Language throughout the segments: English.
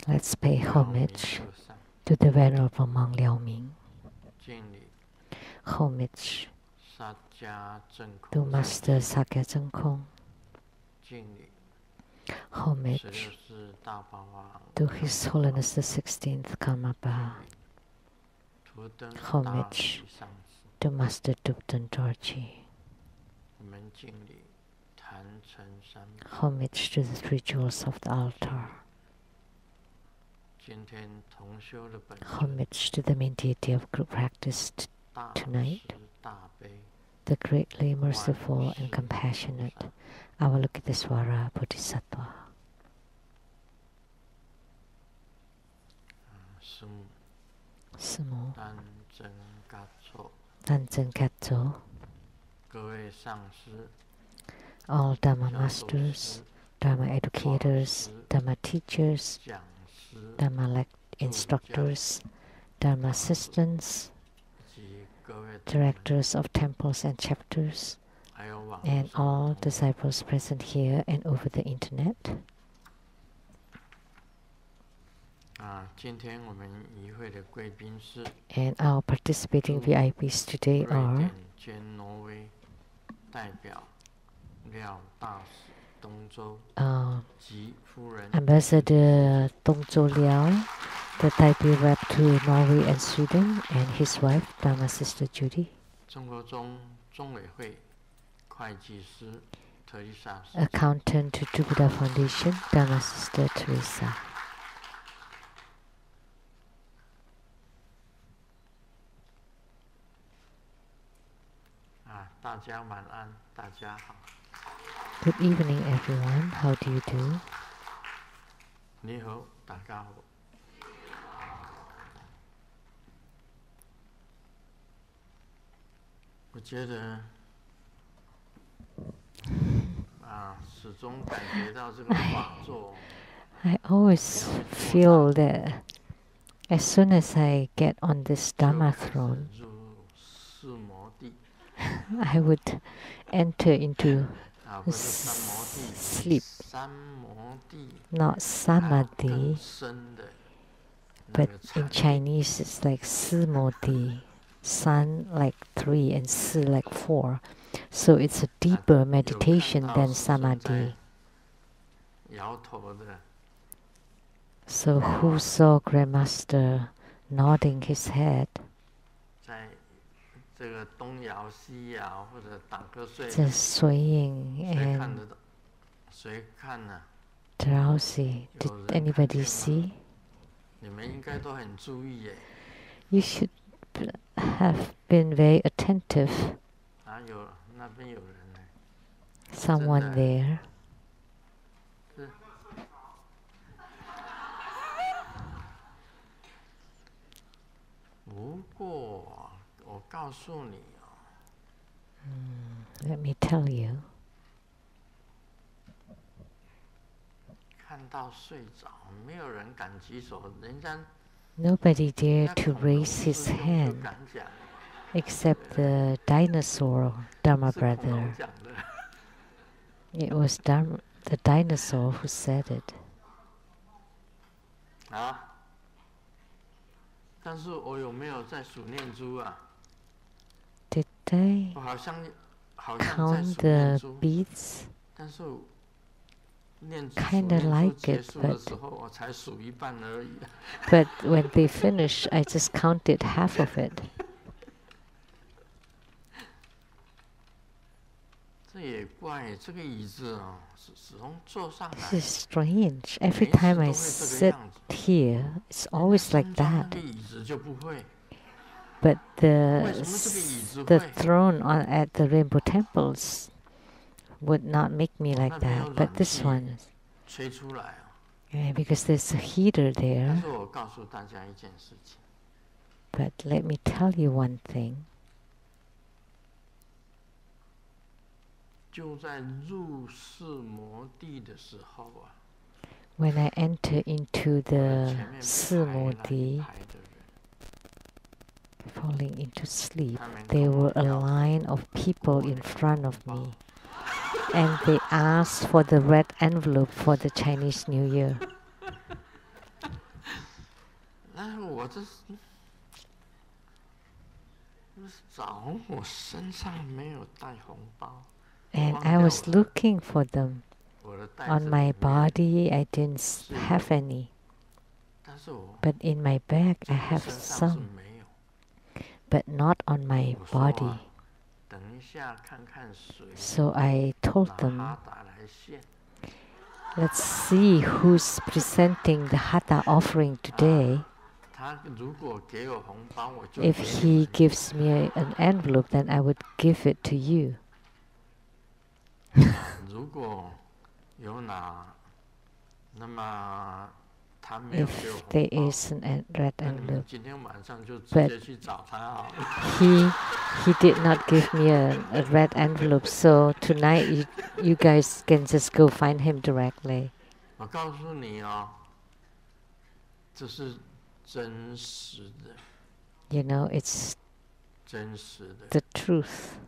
Let's pay homage to the Venerable Monk Liao Ming. Homage to Master Sakya Zheng Kong. Homage to His Holiness the 16th Karmapa. Homage to Master Dupton Dorji. Homage to the three jewels of the altar. Homage to the main deity of group practice tonight, the greatly merciful and compassionate Avalokitesvara Bodhisattva. Sumo Danzhen Katso, all Dharma masters, Dharma educators, Dharma teachers, Dharma instructors, Dharma assistants, directors of temples and chapters, and all disciples present here and over the internet. And our participating VIPs today are Ambassador Dongzhou Liao, the Taipei rep to Norway and Sweden, and his wife, Dharma Sister Judy. Accountant to Buddha Foundation, Dharma Sister Teresa. Good evening, everyone. How do you do? I always feel that as soon as I get on this Dharma throne, I would enter into sleep. Not samadhi, but in Chinese it's like si-mo-di. San like 3 and si like 4. So it's a deeper meditation than samadhi. So who saw Grandmaster nodding his head? Just swaying and drowsy. Did anybody see? You should have been very attentive. Someone there. Let me tell you. Nobody dared to raise his hand except the dinosaur Dharma brother. It was the dinosaur who said it. Did they count the beads? Kinda like it, but when they finished, I just counted half of it. This is strange. Every time I sit here, it's always like that. But the throne at the Rainbow Temples would not make me like that. But this one, because there's a heater there. But let me tell you one thing. When I enter into the Si-mo-di, falling into sleep, there were a line of people in front of me. And they asked for the red envelope for the Chinese New Year. And I was looking for them. On my body, I didn't have any. But in my bag, I have some. But not on my body. So I told them, let's see who's presenting the Hatha offering today. If he gives me an envelope, then I would give it to you. If there is a red envelope. But he did not give me a red envelope, so tonight you guys can just go find him directly. You know, it's the truth.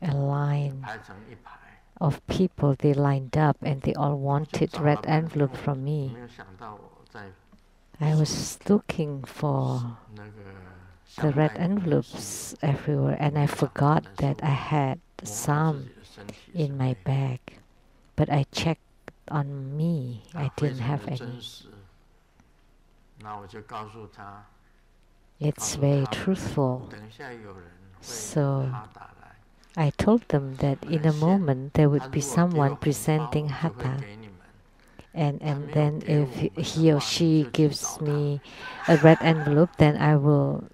A line of people, they lined up and they all wanted red envelope from me. I was looking for the red envelopes everywhere and I forgot that I had some in my bag. But I checked on me, I didn't have any. It's very truthful. So I told them that in a moment there would be someone presenting Hatha. And then if he or she gives me a red envelope, then I will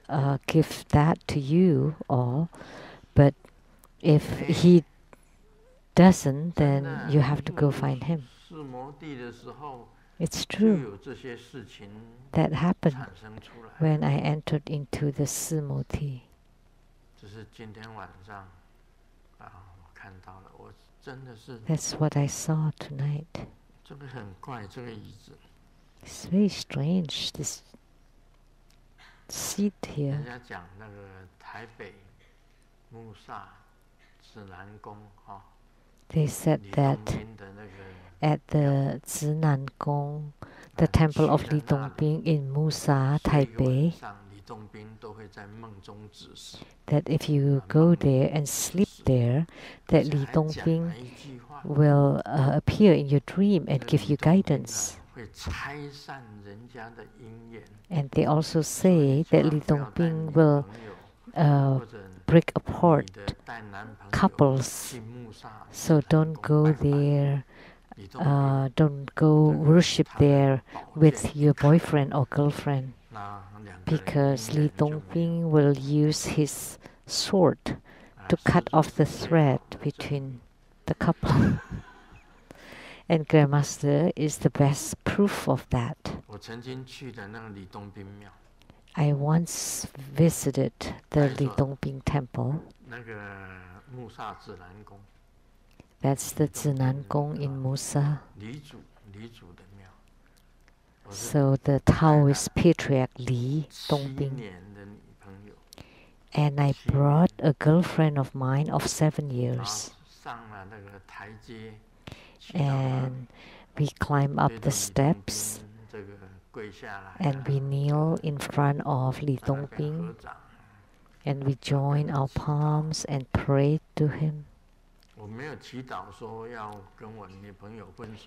give that to you all. But if he doesn't, then you have to go find him. It's true. That happened when I entered into the Srimoti. That's what I saw tonight. It's very strange, this seat here. They said that at the Zinan Gong, the temple of Li Dongbing in Musa, Taipei, that if you go there and sleep there, that Li Dongbing will appear in your dream and give you guidance. And they also say that Li Dongbing will break apart couples. So don't go there, don't go worship there with your boyfriend or girlfriend, because Li Dongbing will use his sword to cut off the thread between the couple. And Grandmaster is the best proof of that. I once visited the Li Dongbing temple. That's the Zinan Gong in Musa. So the Taoist patriarch Li Dongbing. And I brought a girlfriend of mine of 7 years. And we climb up the steps and we kneel in front of Li Dongbing and we join our palms and pray to him.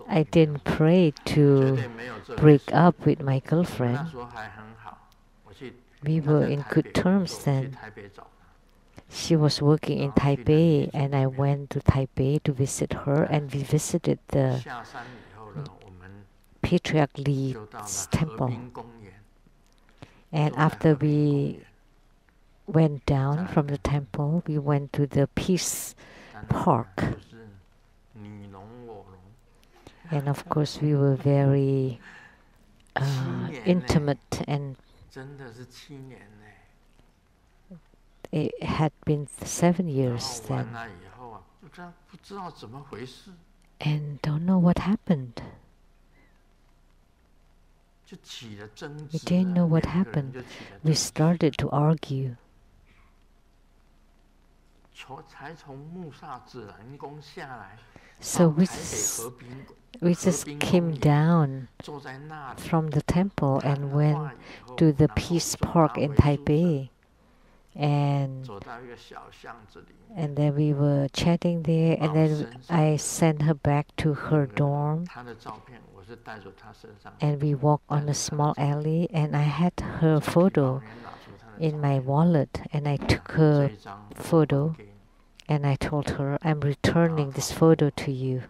I didn't pray to break up with my girlfriend. We were in good terms then. She was working in Taipei and I went to Taipei to visit her, and we visited the Patriarch Li's temple. And after we went down from the temple, we went to the Peace Park. And of course we were very intimate, and it had been 7 years then. And don't know what happened. We didn't know what happened. We started to argue. So we just came down from the temple and went to the Peace Park in Taipei. And then we were chatting there, and then I sent her back to her dorm. And we walked on a small alley, and I had her photo in my wallet, and I took her photo, and I told her, I'm returning this photo to you.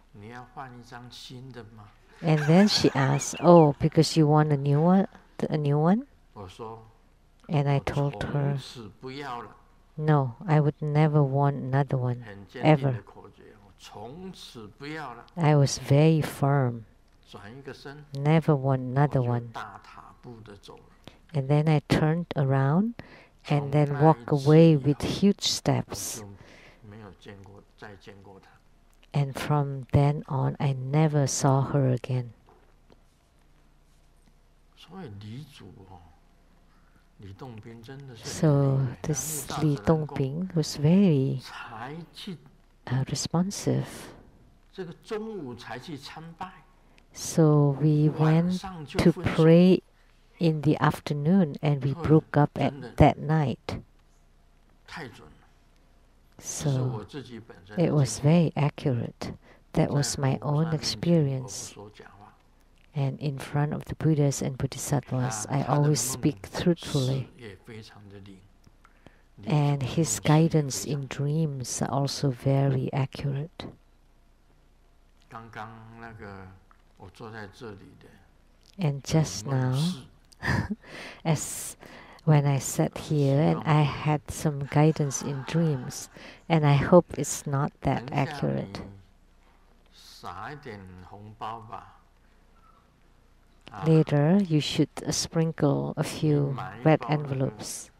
And then she asked, oh, because you want a new one? And I told her, no, I would never want another one, ever. I was very firm. Never want another one. And then I turned around and then walked away with huge steps. And from then on, I never saw her again. So this Li Dongbing was very responsive. So we went to pray in the afternoon, and we broke up at that night. So it was very accurate. That was my own experience. And in front of the Buddhas and Bodhisattvas, I always speak truthfully. And his guidance in dreams are also very accurate. And just now, as when I sat here and I had some guidance in dreams, and I hope it's not that accurate. Later, you should sprinkle a few red envelopes.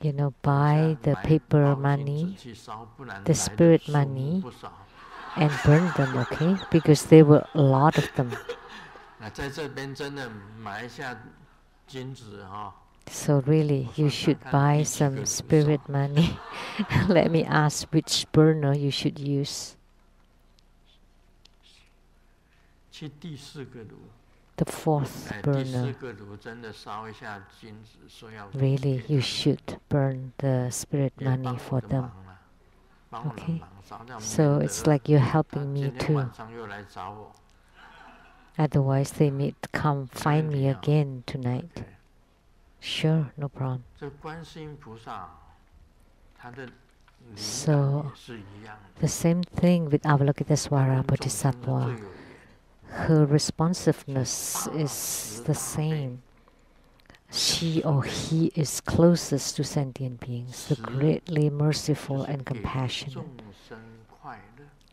You know, buy the paper money, the spirit money, and burn them, okay? Because there were a lot of them. So really, you should buy some spirit money. Let me ask which burner you should use. The fourth burner. Really, you should burn the spirit money for them. Okay? So it's like you're helping me too. Otherwise, they may come find me again tonight. Sure, no problem. So, the same thing with Avalokitesvara Bodhisattva. Her responsiveness is the same. She or he is closest to sentient beings, so greatly merciful and compassionate.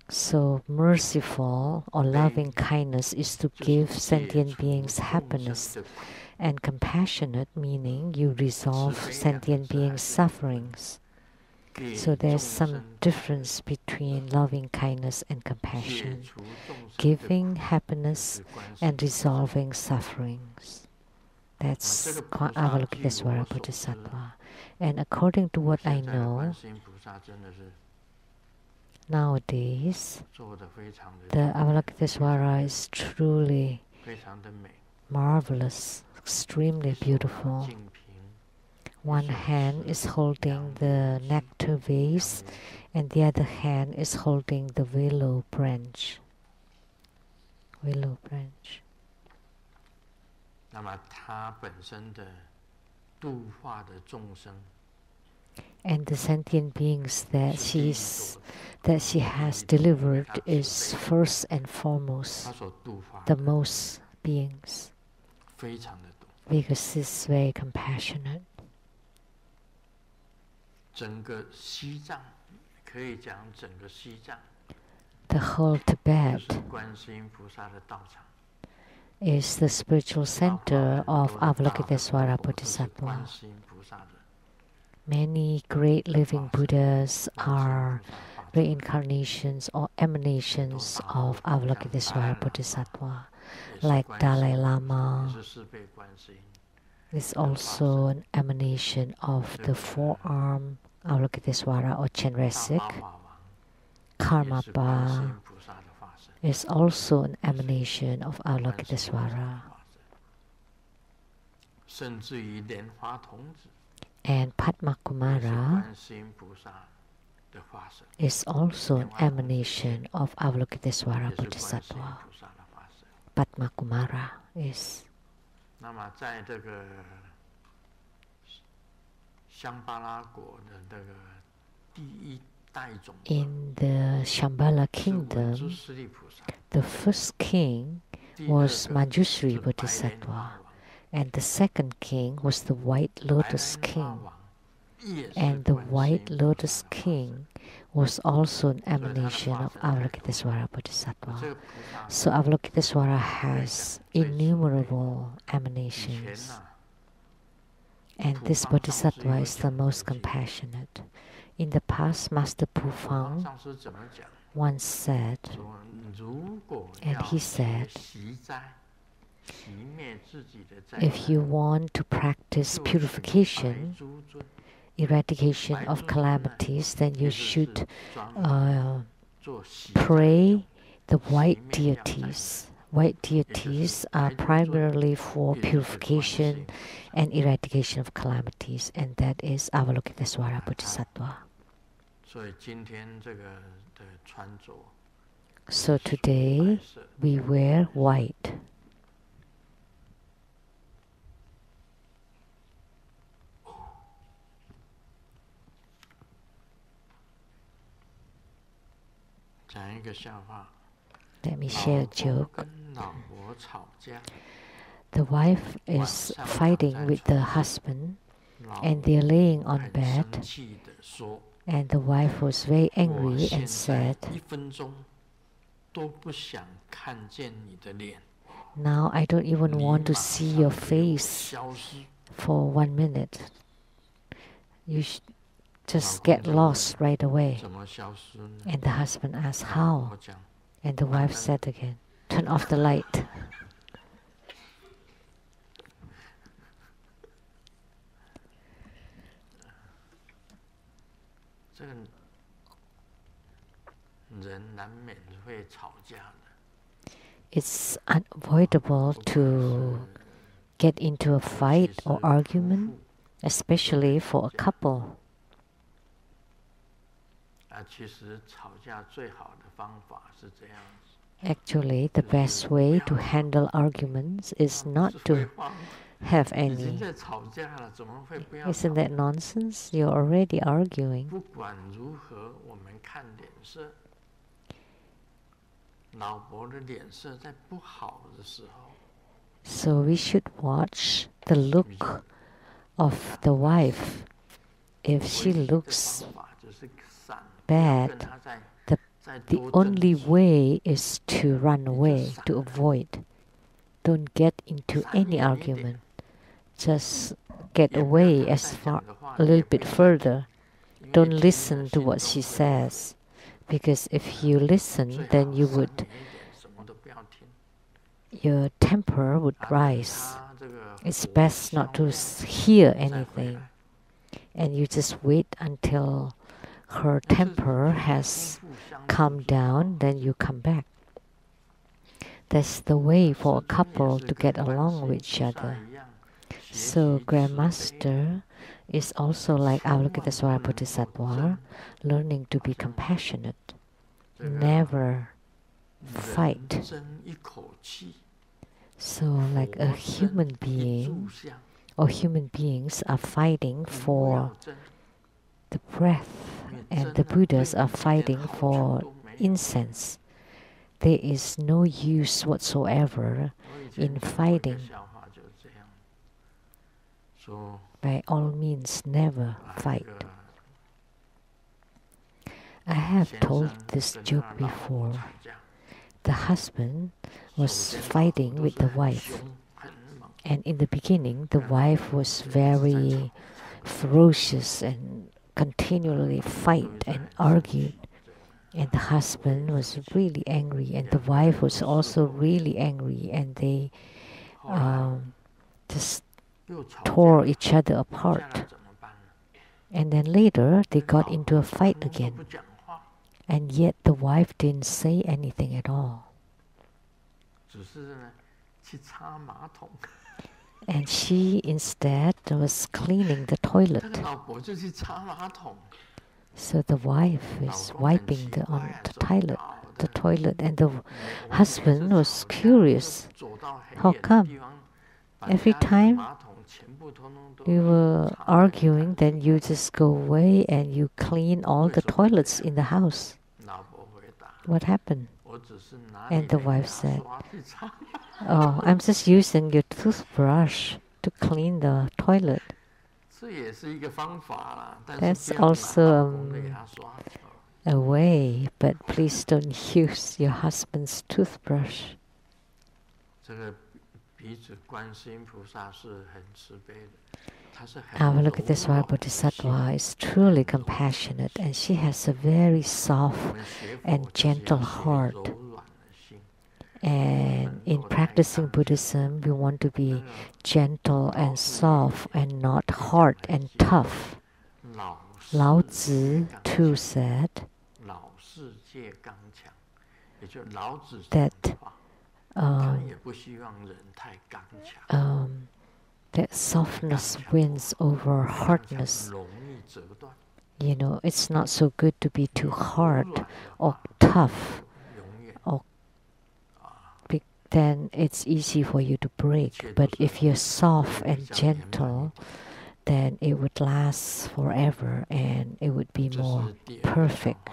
So merciful or loving kindness is to give sentient beings happiness, and compassionate meaning you resolve sentient beings' sufferings. So there's some difference between loving kindness and compassion, giving happiness and resolving sufferings. That's Avalokitesvara Bodhisattva. And according to what I know, nowadays, the Avalokitesvara is truly marvelous, extremely beautiful. One hand is holding the nectar vase, and the other hand is holding the willow branch. Willow branch. And the sentient beings that she has delivered is first and foremost the most beings, because she's very compassionate. The whole Tibet is the spiritual center of Avalokitesvara Bodhisattva. Many great living Buddhas are reincarnations or emanations of Avalokitesvara Bodhisattva, like Dalai Lama is also an emanation of the four-armed Avalokitesvara or Chenrezig. Karmapa is also an emanation of Avalokitesvara. And Padma Kumara is also an emanation of Avalokitesvara Bodhisattva. Padma Kumara is. In the Shambhala kingdom, the first king was Manjushri Bodhisattva, and the second king was the White Lotus King. And the White Lotus King was also an emanation of Avalokitesvara Bodhisattva. So Avalokitesvara has innumerable emanations. And this Bodhisattva is the most compassionate. In the past, Master Pufang once said, and he said, if you want to practice purification, eradication of calamities, then you should pray the white deities. White deities are primarily for purification and eradication of calamities, and that is Avalokitesvara Bodhisattva. So today we wear white. Let me share a joke. The wife is fighting with the husband, and they are laying on bed, and the wife was very angry and said, now I don't even want to see your face for 1 minute. You just get lost right away. And the husband asked, how? And the wife said again, turn off the light. It's unavoidable to get into a fight or argument, especially for a couple. Actually, the best way to handle arguments is not to have any. Isn't that nonsense? You're already arguing. So we should watch the look of the wife. If she looks bad, the only way is to run away, to avoid. Don't get into any argument. Just get away as far, a little bit further. Don't listen to what she says, because if you listen, then your temper would rise. It's best not to hear anything, and you just wait until her temper has calmed down, then you come back. That's the way for a couple to get along with each other. So Grandmaster is also like Avalokitesvara Bodhisattva, learning to be compassionate, never fight. So like a human being or human beings are fighting for the breath, and the Buddhas are fighting for incense. There is no use whatsoever in fighting. By all means, never fight. I have told this joke before. The husband was fighting with the wife, and in the beginning, the wife was very ferocious and continually fight and argued, and the husband was really angry, and the wife was also really angry, and they just tore each other apart. And then later they got into a fight again. And yet the wife didn't say anything at all. And she instead was cleaning the toilet. So the wife is wiping on the toilet, and the husband was curious. How come? Every time we were arguing, then you just go away and you clean all the toilets in the house. What happened? And the wife said, "Oh, I'm just using your toothbrush to clean the toilet." That's also a way, but please don't use your husband's toothbrush. Avalokitesvara Bodhisattva is truly compassionate, and she has a very soft and gentle heart. And in practicing Buddhism, we want to be gentle and soft and not hard and tough. Lao Tzu too said that that softness wins over hardness. You know, it's not so good to be too hard or tough, or then it's easy for you to break. But if you're soft and gentle, then it would last forever and it would be more perfect.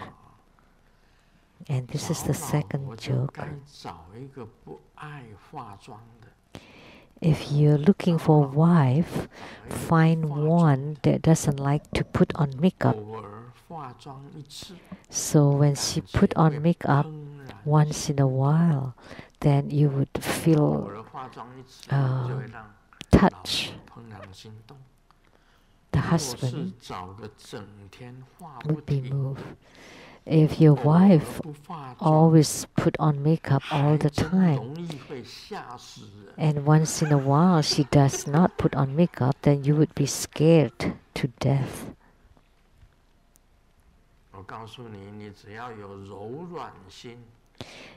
And this is the second joke. If you're looking for a wife, find one that doesn't like to put on makeup. So when she put on makeup once in a while, then you would feel touch. The husband would be moved. If your wife always put on makeup all the time, and once in a while she does not put on makeup, then you would be scared to death.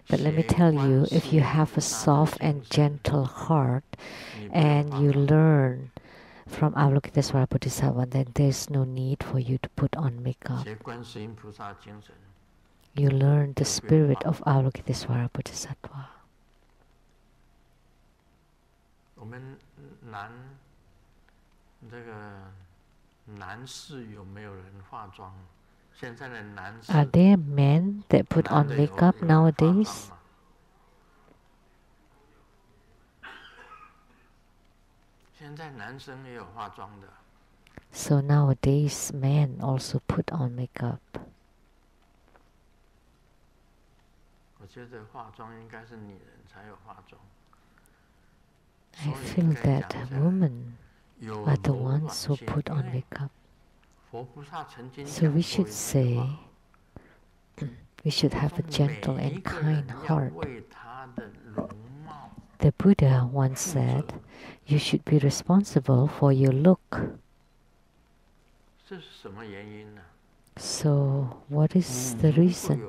But let me tell you, if you have a soft and gentle heart, and you learn from Avalokitesvara Bodhisattva, then there's no need for you to put on makeup. You learn the spirit of Avalokitesvara Bodhisattva. Are there men that put on makeup nowadays? So nowadays men also put on makeup. I feel that women are the ones who put on makeup. So we should say, we should have a gentle and kind heart. The Buddha once said, you should be responsible for your look. So what is the reason?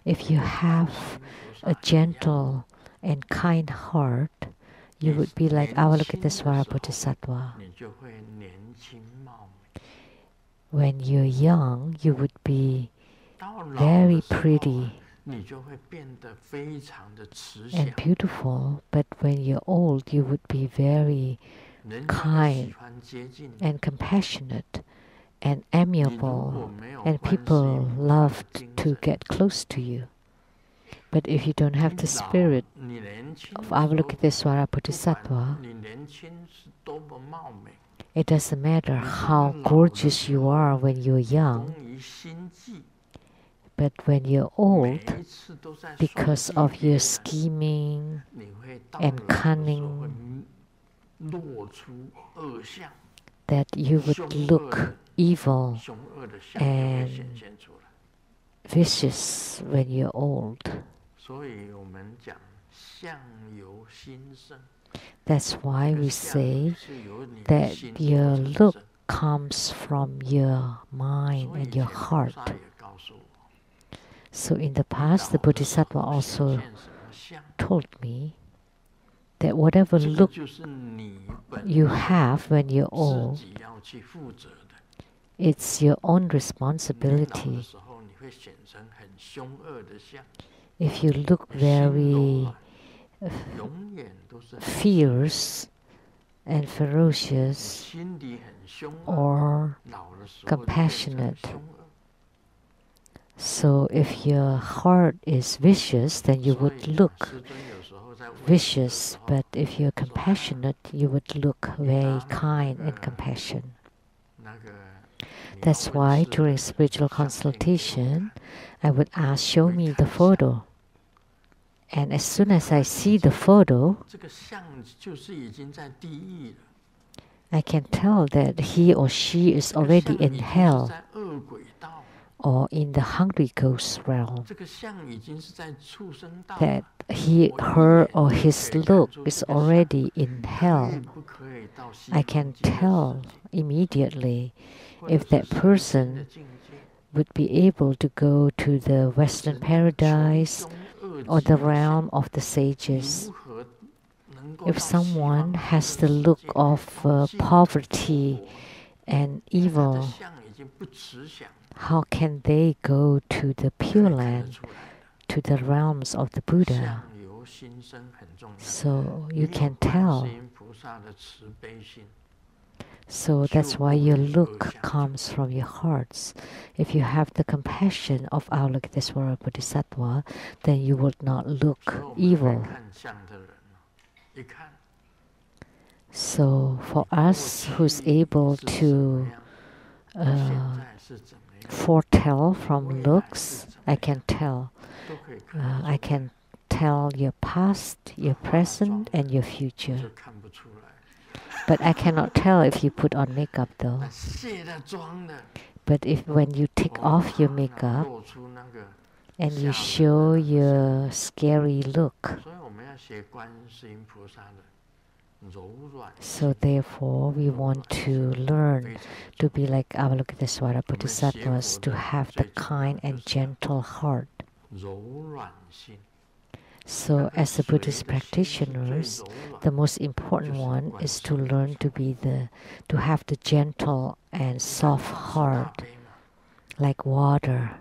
If you have a gentle and kind heart, you would be like Avalokitesvara Bodhisattva. When you're young, you would be very pretty and beautiful, but when you're old, you would be very kind and compassionate and amiable, and people loved to get close to you. But if you don't have the spirit of Avalokitesvara Bodhisattva, it doesn't matter how gorgeous you are when you're young, but when you're old, because of your scheming and cunning, that you would look evil and vicious when you're old. That's why we say that your look comes from your mind and your heart. So in the past, the Bodhisattva also told me that whatever look you have when you're old, it's your own responsibility. If you look very fierce and ferocious or compassionate, so if your heart is vicious, then you would look vicious, but if you're compassionate, you would look very kind and compassionate. That's why during spiritual consultation, I would ask, show me the photo. And as soon as I see the photo, I can tell that he or she is already in hell or in the hungry ghost realm. That he, her, or his look is already in hell. I can tell immediately if that person would be able to go to the Western paradise or the realm of the sages. If someone has the look of poverty and evil, how can they go to the Pure Land, to the realms of the Buddha? So you can tell. So that's why your look comes from your hearts. If you have the compassion of Avalokitesvara Bodhisattva, then you would not look evil. So for us who's able to foretell from looks, I can tell. I can tell your past, your present, and your future. But I cannot tell if you put on makeup though. But if when you take off your makeup and you show your scary look, so therefore we want to learn to be like Avalokitesvara Bodhisattvas, to have the kind and gentle heart. So as a Buddhist practitioners, the most important one is to learn to have the gentle and soft heart, like water.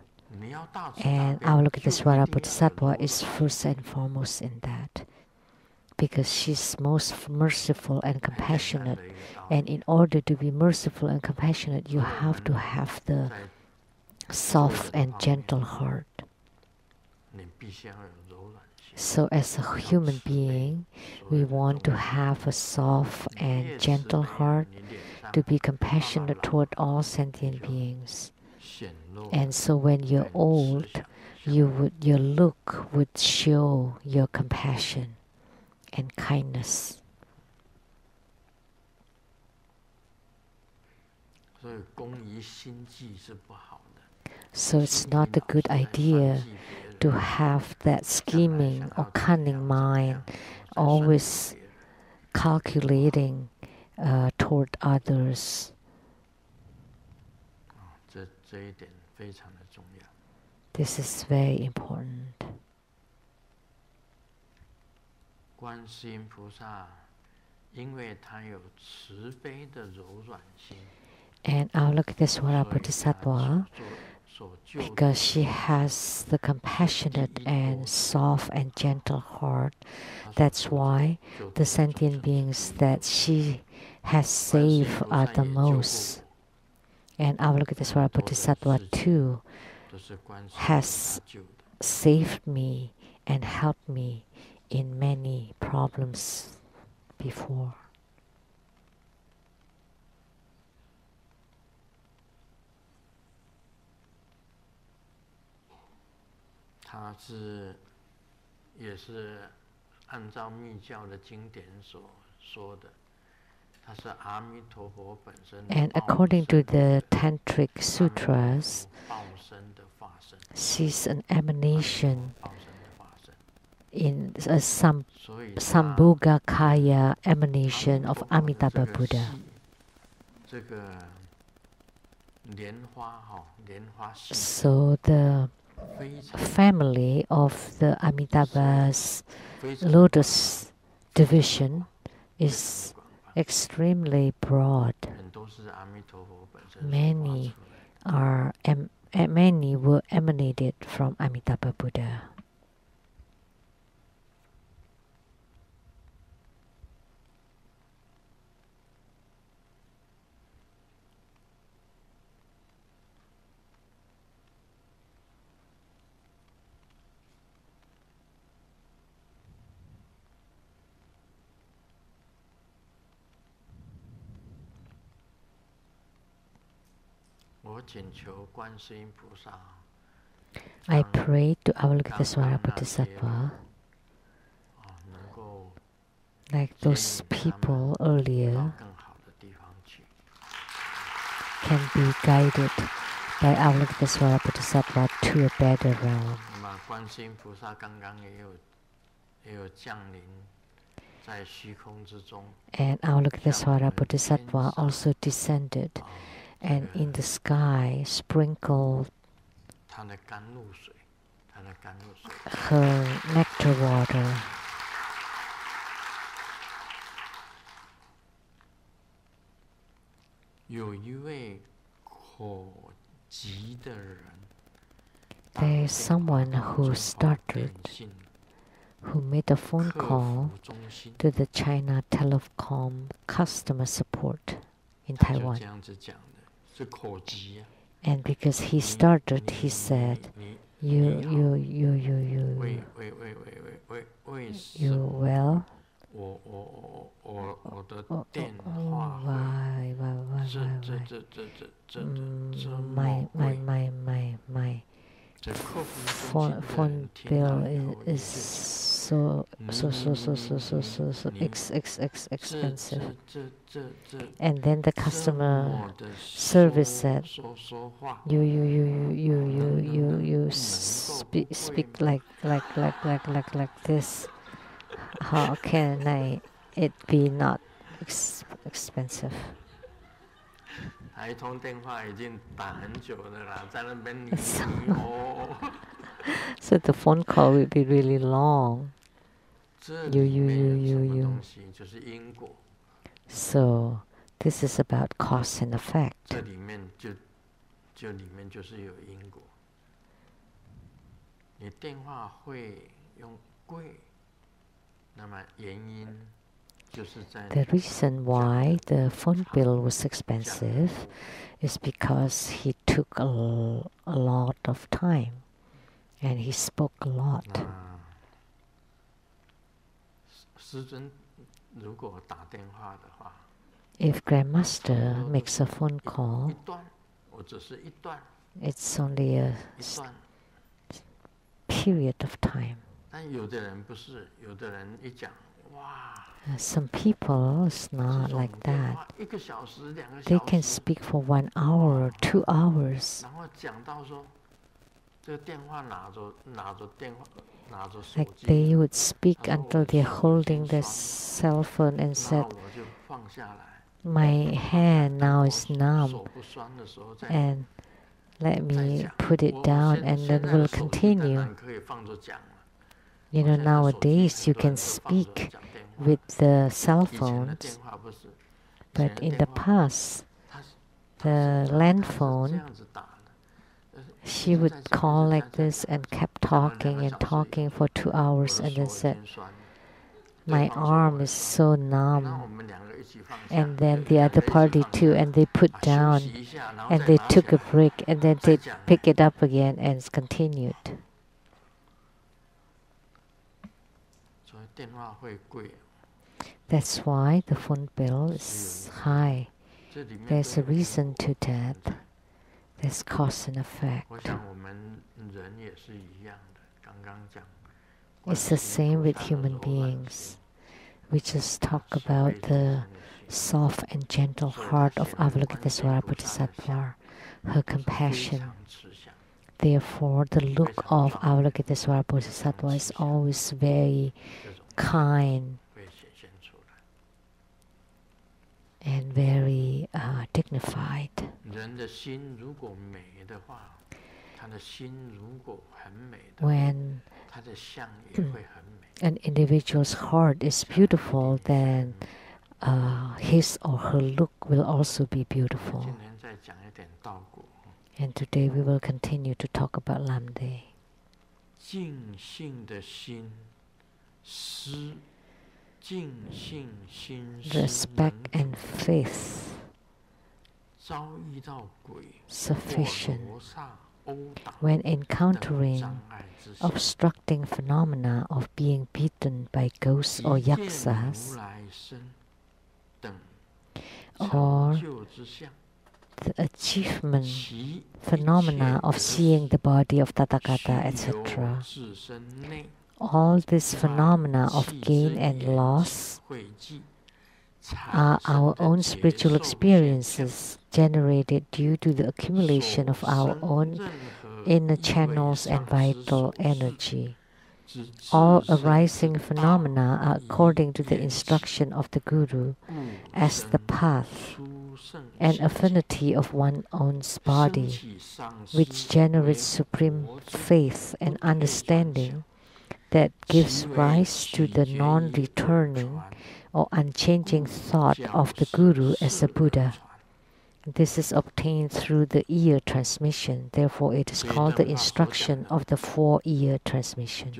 And Avalokitesvara Bodhisattva is first and foremost in that, because she's most merciful and compassionate. And in order to be merciful and compassionate, you have to have the soft and gentle heart. So as a human being, we want to have a soft and gentle heart, to be compassionate toward all sentient beings. And so when you're old, your look would show your compassion and kindness. So it's not a good idea to have that scheming or cunning mind, always calculating toward others. This is very important. And Avalokitesvara Bodhisattva, because she has the compassionate and soft and gentle heart, that's why the sentient beings that she has saved are the most. And Avalokitesvara Bodhisattva too has saved me and helped me in many problems before. And according to the Tantric Sutras, she's an emanation in a Sambhogakaya emanation of Amitabha Buddha. So the family of the Amitabha's lotus division is extremely broad. Many were emanated from Amitabha Buddha. I pray to Avalokitesvara Bodhisattva, like those people earlier, can be guided by Avalokitesvara Bodhisattva to a better realm. And Avalokitesvara Bodhisattva also descended and in the sky sprinkled her nectar water. There is someone who made a phone call to the China Telecom customer support in Taiwan. And because he started, he said, you well? My phone bill is so expensive. And then the customer service said, you speak like this. How can it be not expensive? So the phone call will be really long. You. So this is about cause and effect. The reason why the phone bill was expensive is because he took a lot of time and he spoke a lot. If Grandmaster makes a phone call, it's only a period of time. Some people it's not like that. They can speak for 1 hour or 2 hours. Like they would speak until they're holding their cell phone and said, my hand now is numb and let me put it down and then we'll continue. You know, nowadays you can speak with the cell phones, but in the past, the land phone, she would call like this and kept talking and talking for 2 hours and then said, my arm is so numb. And then the other party too, and they put down and they took a break and then they pick it up again and it's continued. That's why the phone bill is high. There's a reason to that. There's cause and effect. It's the same with human beings. We just talk about the soft and gentle heart of Avalokitesvara Bodhisattva, her compassion. Therefore, the look of Avalokitesvara Bodhisattva is always very kind. and very dignified. When an individual's heart is beautiful, then his or her look will also be beautiful. And today we will continue to talk about Lamdre. Respect and faith sufficient when encountering obstructing phenomena of being beaten by ghosts or yaksas, or the achievement phenomena of seeing the body of Tathagata, etc. All these phenomena of gain and loss are our own spiritual experiences generated due to the accumulation of our own inner channels and vital energy. All arising phenomena are according to the instruction of the Guru as the path and affinity of one's own body, which generates supreme faith and understanding that gives rise to the non-returning or unchanging thought of the Guru as a Buddha. This is obtained through the ear transmission. Therefore, it is called the instruction of the four-ear transmission.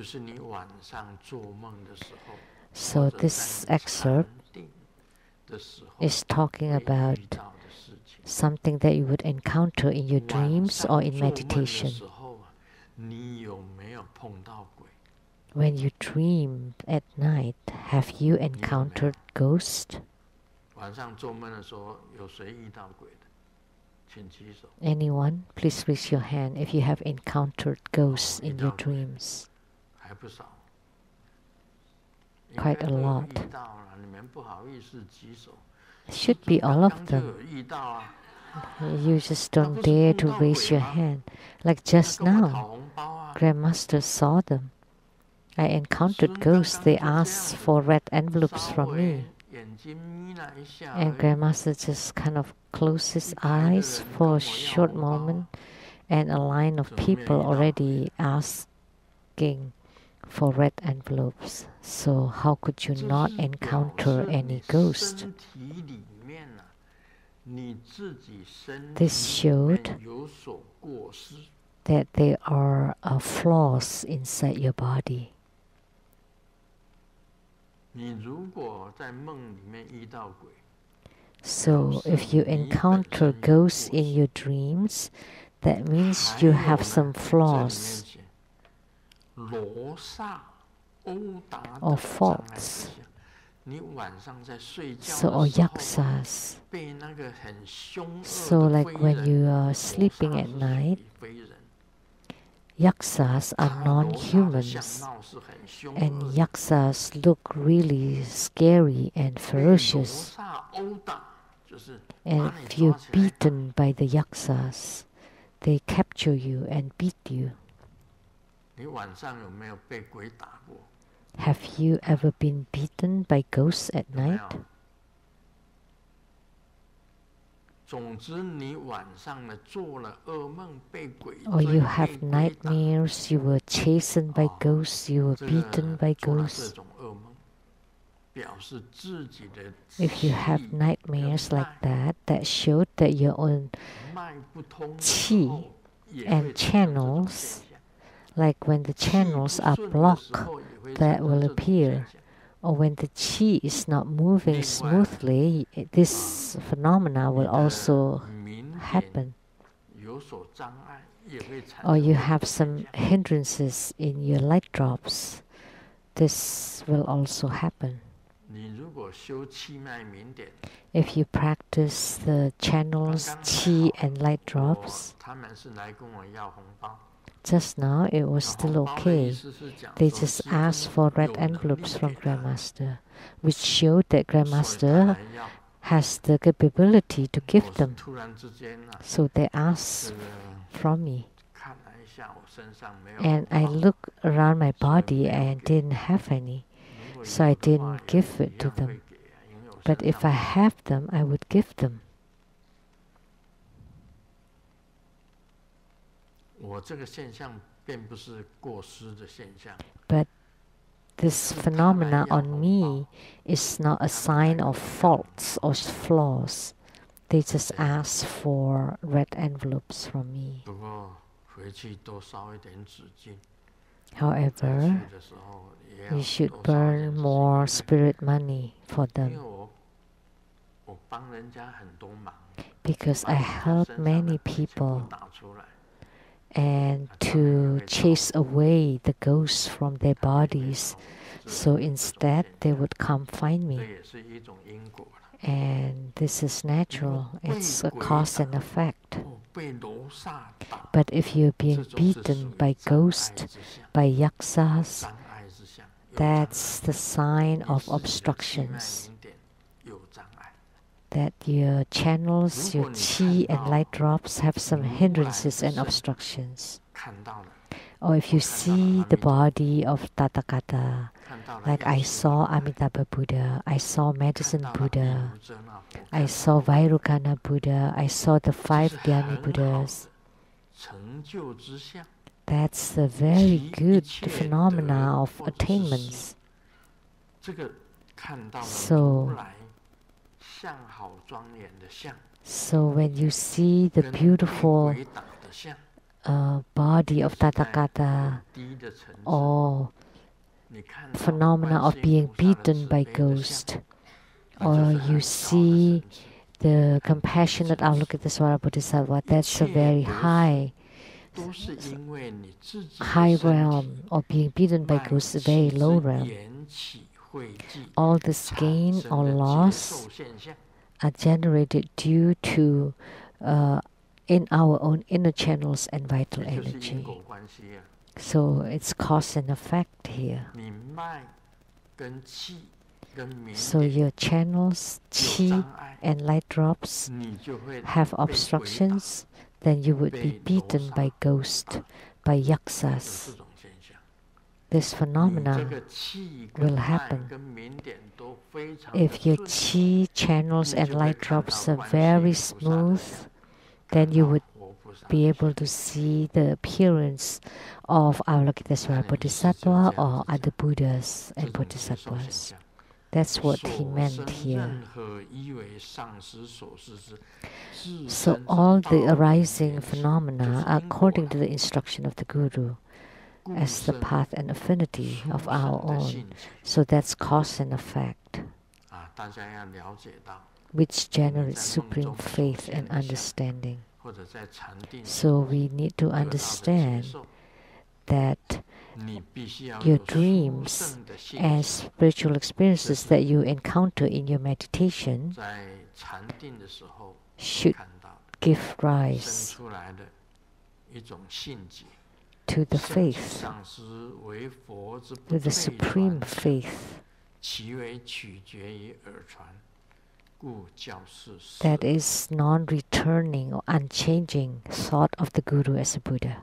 So this excerpt is talking about something that you would encounter in your dreams or in meditation. When you dream at night, have you encountered ghosts? Anyone? Please raise your hand if you have encountered ghosts in your dreams. Quite a lot. It should be all of them. You just don't dare to raise your hand. Like just now, Grandmaster saw them. I encountered ghosts. They asked for red envelopes from me. And Grandmaster just kind of closed his eyes for a short moment, and a line of people already asking for red envelopes. So how could you not encounter any ghost? This showed that there are flaws inside your body. So if you encounter ghosts in your dreams, that means you have some flaws or faults. So, or yaksas. So like when you are sleeping at night, yaksas are non-humans, and yaksas look really scary and ferocious. And if you're beaten by the yaksas, they capture you and beat you. Have you ever been beaten by ghosts at night? Or you have nightmares, you were chastened by ghosts, you were beaten by ghosts. If you have nightmares like that, that showed that your own qi and channels, like when the channels are blocked, that will appear. Or when the qi is not moving smoothly, this phenomena will also happen. Or you have some hindrances in your light drops, this will also happen. If you practice the channels, qi and light drops, just now it was still okay. They just asked for red envelopes from Grandmaster, which showed that Grandmaster has the capability to give them. So they asked from me. And I looked around my body and didn't have any. So I didn't give it to them. But if I have them, I would give them. But this phenomena on me is not a sign of faults or flaws. They just ask for red envelopes from me. However, you should burn more spirit money for them. Because I help many people and to chase away the ghosts from their bodies. So instead, they would come find me. And this is natural. It's a cause and effect. But if you're being beaten by ghosts, by yaksas, that's the sign of obstructions. That your channels, your chi and light drops have some hindrances and obstructions. Or if you see the body of Tathagata, like I saw Amitabha Buddha, I saw Medicine Buddha, I saw Vairocana Buddha, I saw the 5 Dhyani Buddhas. That's the very good phenomena of attainments. So when you see the beautiful body of Tathagata or phenomena of being beaten by ghosts, or you see the compassionate Avalokitesvara Bodhisattva, that's a very high realm, or being beaten by ghosts, a very low realm. All this gain or loss are generated due to in our own inner channels and vital energy. So it's cause and effect here. So your channels, chi and light drops have obstructions, then you would be beaten by ghosts, by yaksas. This phenomena will happen. If your chi channels and light drops are very smooth, then you would be able to see the appearance of Avalokitesvara Bodhisattva or other Buddhas and Bodhisattvas. That's what he meant here. So all the arising phenomena are according to the instruction of the Guru as the path and affinity of our own. So that's cause and effect, which generates supreme faith and understanding. So we need to understand that your dreams and spiritual experiences that you encounter in your meditation should give rise to the faith, to the supreme faith that is non-returning or unchanging thought of the Guru as a Buddha.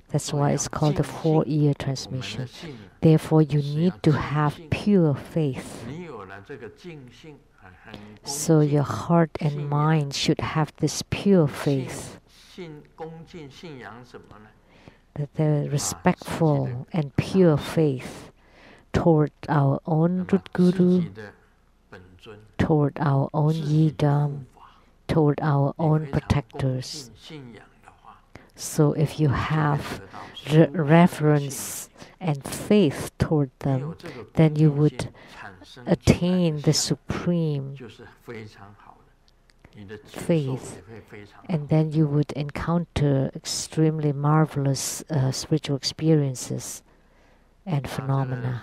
That's why it's called the 4-ear transmission. Therefore, you need to have pure faith. So your heart and mind should have this pure faith. That the respectful and pure faith toward our own root Guru, toward our own yidam, toward our own protectors. So if you have reverence and faith toward them, then you would attain the supreme faith, and then you would encounter extremely marvelous spiritual experiences and phenomena.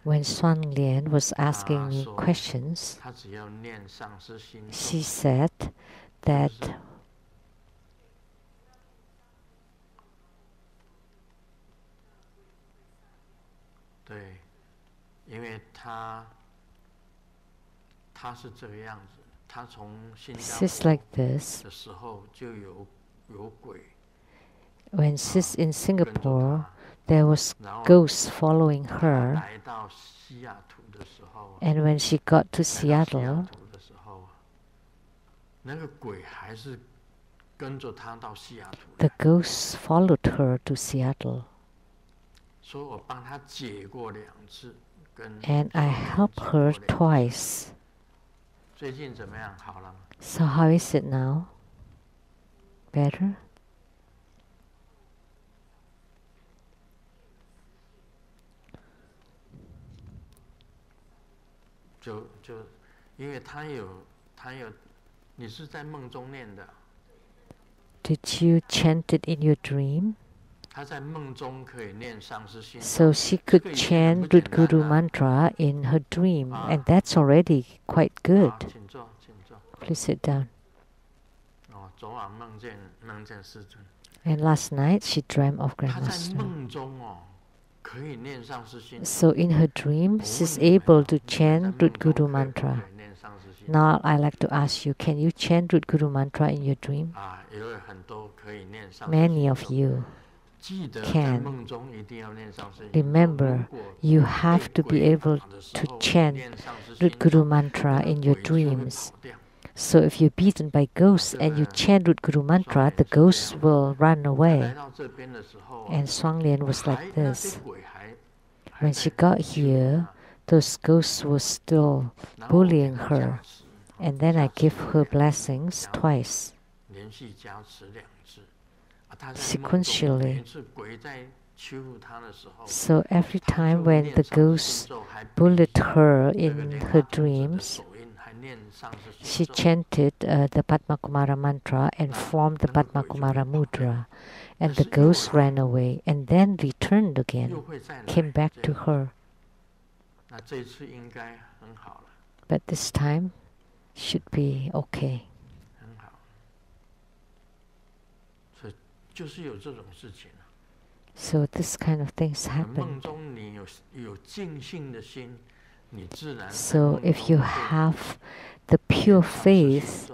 When Shuang Lian was asking me questions, she said that she's like this. When she's in Singapore, there was ghosts following her. And when she got to Seattle, the ghosts followed her to Seattle. And I helped her twice. So how is it now? Better? Did you chant it in your dream? So she could chant Root Guru mantra in her dream, and that's already quite good. Please sit down. And last night she dreamt of Grandmaster. So in her dream, she's able to chant Root Guru mantra. Now I like to ask you, can you chant Root Guru mantra in your dream? Many of you can. Remember, you have to be able to chant Root Guru mantra in your dreams. So if you're beaten by ghosts and you chant Root Guru mantra, the ghosts will run away. And Shuang Lian was like this. When she got here, those ghosts were still bullying her. And then I gave her blessings twice. Sequentially. So every time when the ghosts bullied her in her dreams, she chanted the Padma Kumara mantra and formed the Padma Kumara mudra. And the ghost ran away and then returned again, came back to her. But this time should be okay. So this kind of things happen. So if you have the pure faith,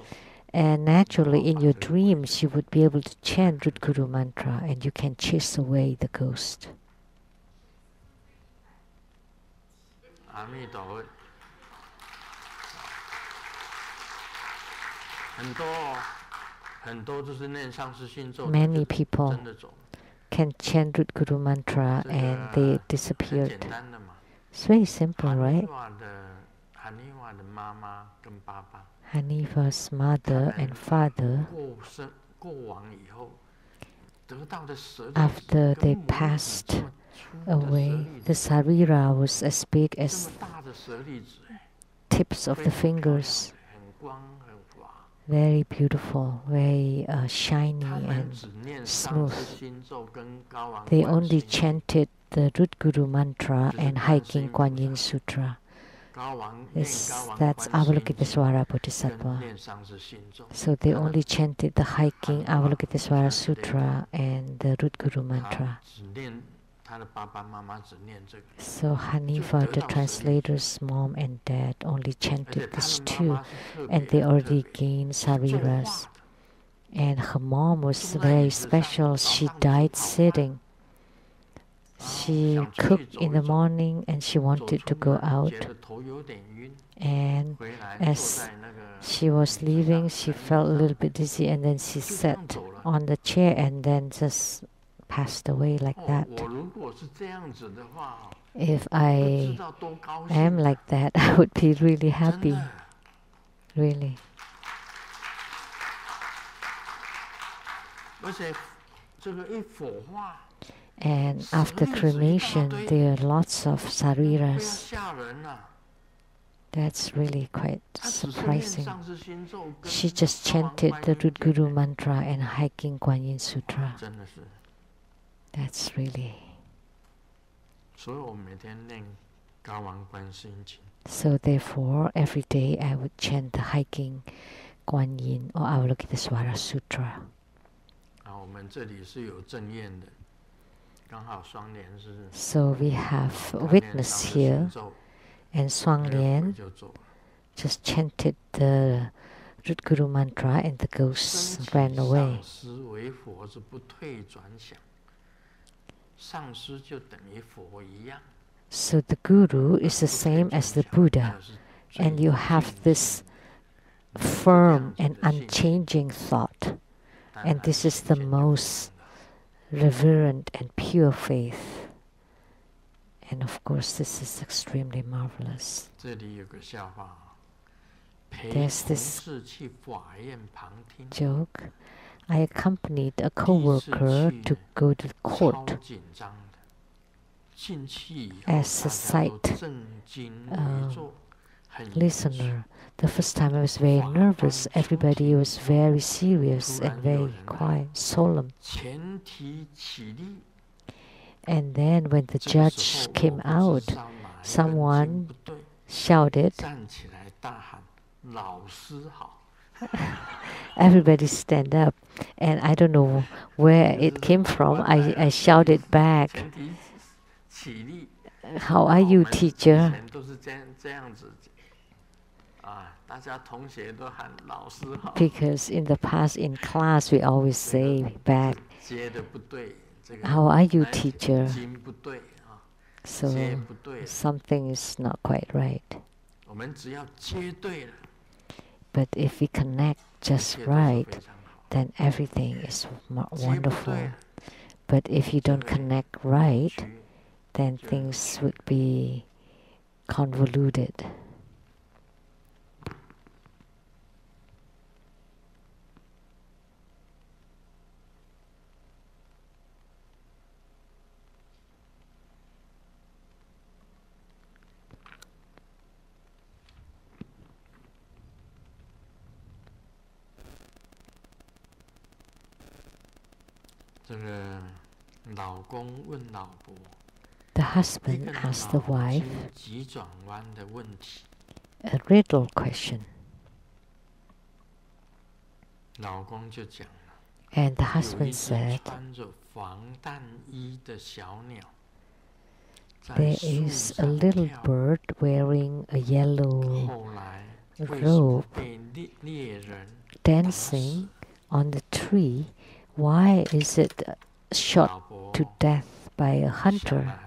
and naturally in your dreams you would be able to chant Root Guru mantra and you can chase away the ghost. Many people can chant Root Guru mantra and they disappeared. It's very simple, right? Hanifa's mother and father, after they passed away, the sarira was as big as tips of the fingers. Very beautiful, very shiny and smooth. They only chanted the Root Guru mantra and Hiking Kuan Yin Sutra. That's Avalokitesvara Bodhisattva. So they only chanted the Hiking Avalokitesvara Sutra and the Root Guru mantra. So Hanifa, the translator's mom and dad, only chanted these two, and they already gained sariras. And her mom was very special. She died sitting. She cooked in the morning and she wanted to go out. And as she was leaving, she felt a little bit dizzy, and then she sat on the chair and then just passed away like that. If I am like that, I would be really happy. Really. And after cremation, there are lots of sariras. That's really quite surprising. She just chanted the Root Guru mantra and Hiking Kuan Yin Sutra. That's really. So therefore, every day I would chant the Hiking Kuan Yin or Avalokitesvara Sutra. So we have witness here, and Shuang Lian just chanted the Root Guru mantra and the ghosts ran away. So the guru is the same as the Buddha, and you have this firm and unchanging thought, and this is the most reverent and pure faith. And of course, this is extremely marvelous. There's this joke. I accompanied a co-worker to go to court as a sight listener. The first time I was very nervous. Everybody was very serious and very quiet, solemn. And then when the judge came out, someone shouted, everybody stand up, and I don't know where it came from. I shouted back, how are you, teacher? Because in the past in class we always say back, how are you, teacher? So something is not quite right. But if we connect just right, then everything is wonderful. But if you don't connect right, then things would be convoluted. The husband asked the wife a riddle question. And the husband said, there is a little bird wearing a yellow robe dancing on the tree. Why is it shot to death by a hunter?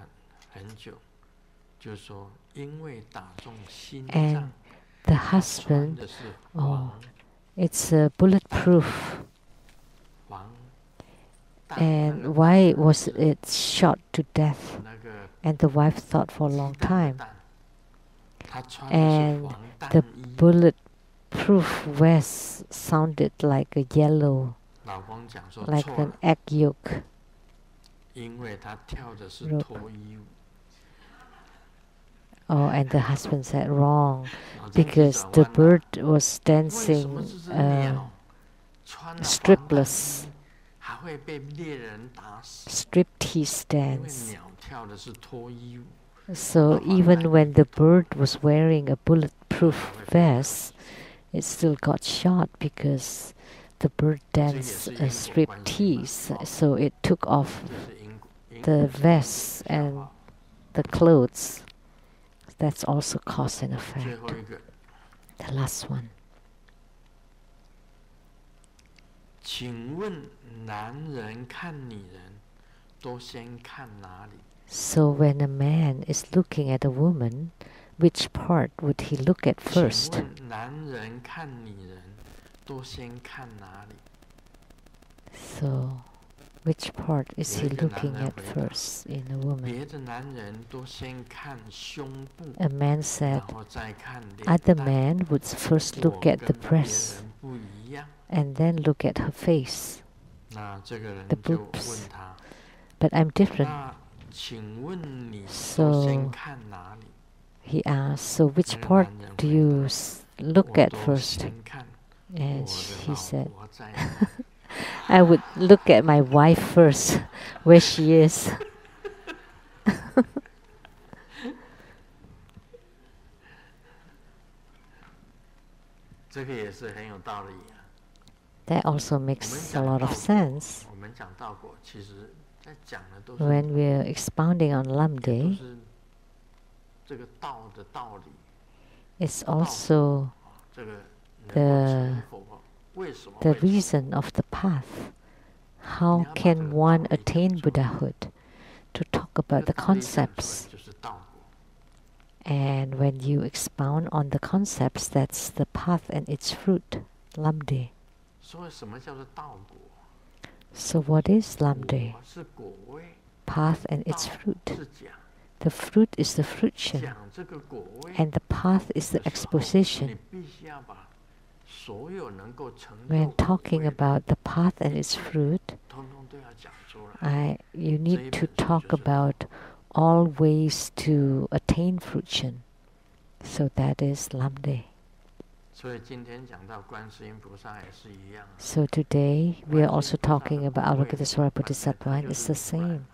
And the husband, it's bulletproof. And why was it shot to death? And the wife thought for a long time. And the bulletproof vest sounded like a yellow, like an egg yolk rope. And the husband said wrong, because the bird was dancing stripless, striptease dance. So even when the bird was wearing a bulletproof vest, it still got shot because the bird danced a striptease. So it took off the vest and the clothes. That's also cause and effect. The last one. So when a man is looking at a woman, which part would he look at first? So which part is he looking at first in a woman? A man said, other man would first look at the breast and then look at her face, the boobs. But I'm different. So he asked, so which part do you look at first? And she said, I would look at my wife first, where she is. That also makes a lot of sense. When we're expounding on Lamdre, it's also the reason of the path. How can one attain Buddhahood? talk about the concepts. And when you expound on the concepts, that's the path and its fruit, Lamdre. So what is Lamdre? Path and its fruit. The fruit is the fruition, and the path is the exposition. When talking about the path and its fruit, you need to talk about all ways to attain fruition. So that is Lamdre. So today we are also talking about Avalokitesvara Bodhisattva, and it's the same.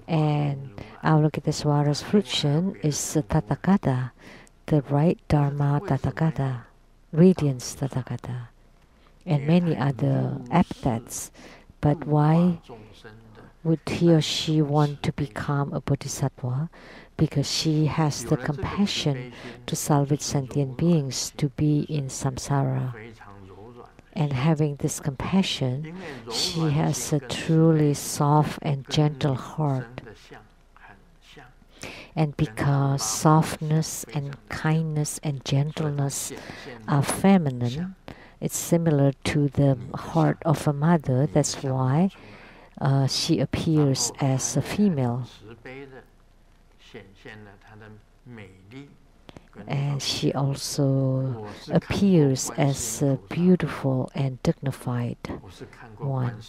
And Avalokitesvara's fruition is the Tathagata, the right Dharma Tathagata, radiance Tathagata, and many other epithets. But why would he or she want to become a Bodhisattva? Because she has the compassion to salvage sentient beings to be in samsara. And having this compassion, she has a truly soft and gentle heart. And because softness and kindness and gentleness are feminine, it's similar to the heart of a mother. That's why she appears as a female. And she also appears as a beautiful and dignified one.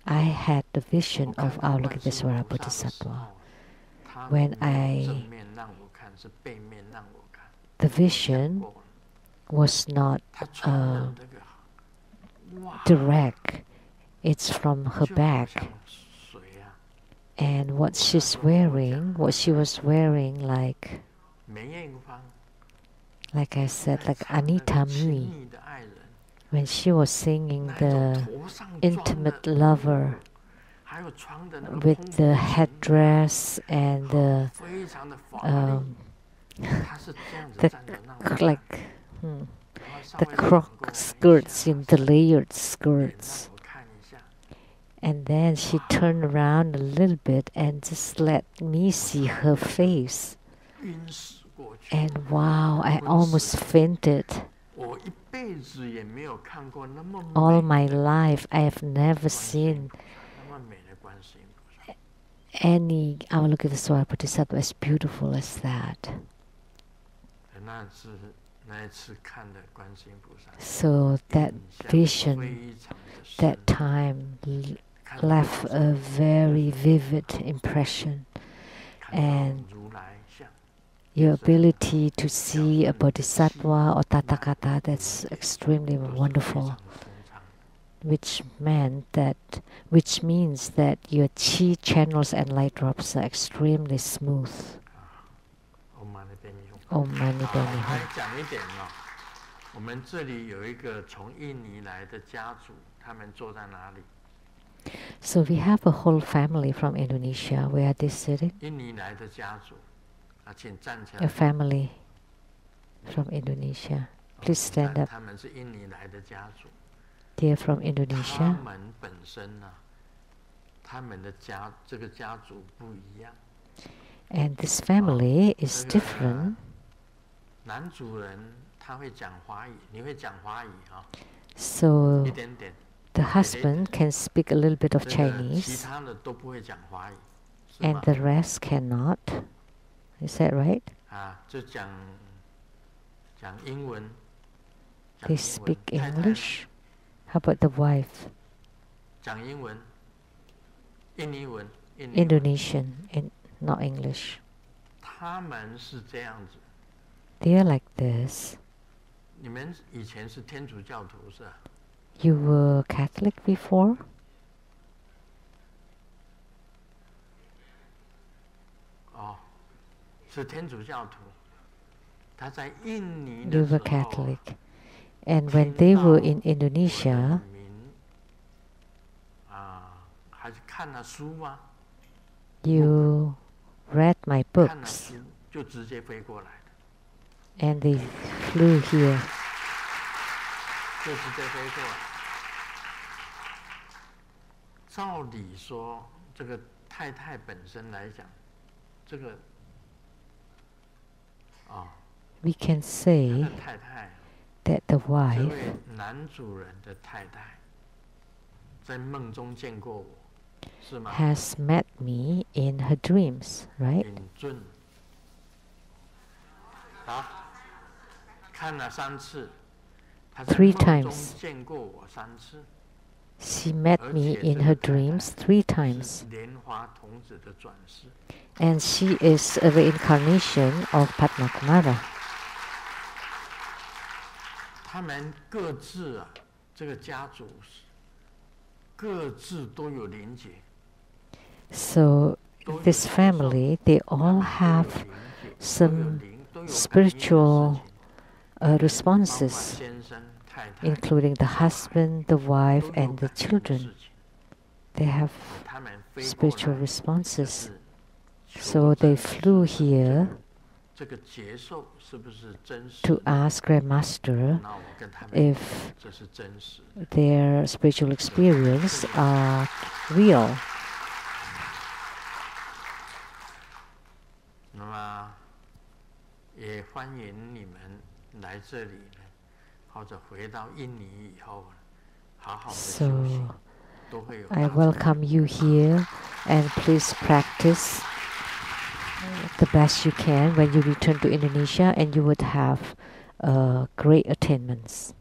I had the vision of Avalokitesvara Bodhisattva. The vision was not direct. It's from her back. And what she was wearing like I said, like Anita Mui, when she was singing the intimate lover with the headdress and the croc skirts, the layered skirts. And then she turned around a little bit and just let me see her face. And wow, I almost fainted. All my life, I have never seen any Avalokitesvara Bodhisattva as beautiful as that. So that vision, that time, left a very vivid impression. And your ability to see a bodhisattva or tathagata, that's extremely wonderful. Which means that your chi channels and light drops are extremely smooth. Om Mani Padme Hum. So we have a whole family from Indonesia. Where are they sitting? A family from Indonesia. Please stand up. They are from Indonesia. And this family is different. So the husband can speak a little bit of Chinese, and the rest cannot. Is that right? They speak English. How about the wife? Indonesian, not English. They are like this. You were Catholic before? You were Catholic. And when they were in Indonesia, you read my books. And they flew here. we can say that the wife has met me in her dreams, right? Three times. She met me in her dreams 3 times. And she is a reincarnation of Padma Kumara. So this family, they all have some spiritual responses, including the husband, the wife, and the children. They have spiritual responses. So they flew here to ask Grandmaster if their spiritual experience are real. So I welcome you here, and please practice the best you can when you return to Indonesia, and you would have great attainments.